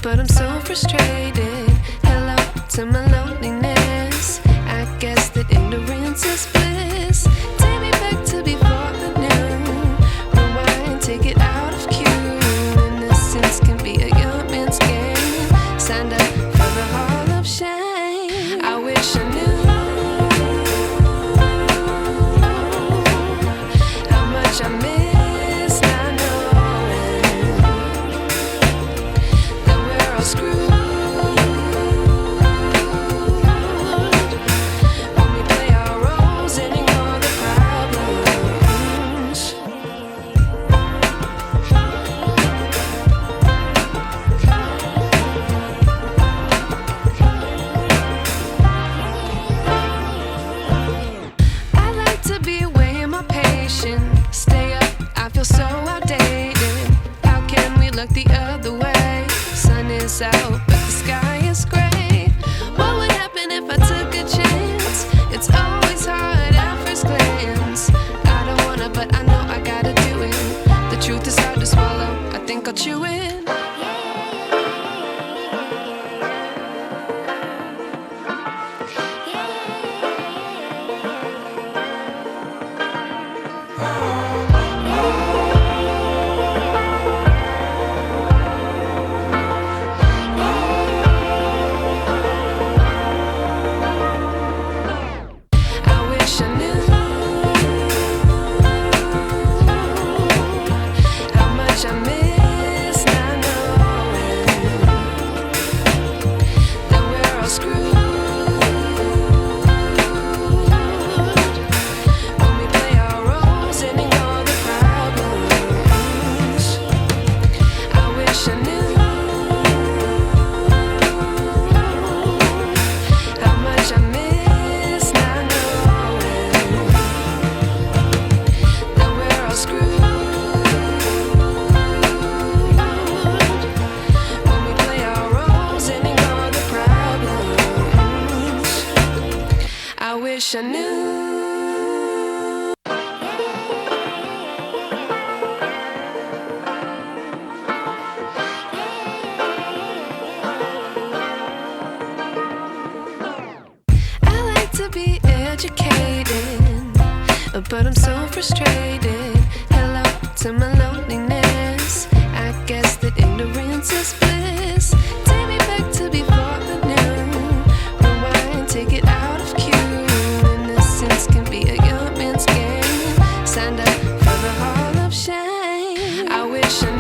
but I'm so frustrated. Hello to my loneliness. I guess that ignorance is bliss. Take me back to before the new. Rewind, take it out of cue. Innocence can be a young man's game. Signed up for the hall of shame. I wish I knew how much I miss not knowing that we're all screwed when we play our roles and ignore the problems. I like to be away in my patience. Stay up, I feel so outdated. How can we look the other way? Sun is out, but the sky is gray. What would happen if I took a chance? It's always hard at first glance. I don't wanna, but I know I gotta do it. The truth is hard to swallow, I think I'll chew it. I wish I knew how much I miss not knowing that we're all screwed when we play our roles and ignore the problems. I wish I knew how much I miss not knowing that we're all screwed when we play our roles and ignore the problems. I wish I knew. I like to be educated, but I'm so frustrated. Hello to my loneliness. I guess that ignorance is bliss. Take me back to before the new. Rewind, take it out of cue. Innocence can be a young man's game. Signed up for the hall of shame. I wish I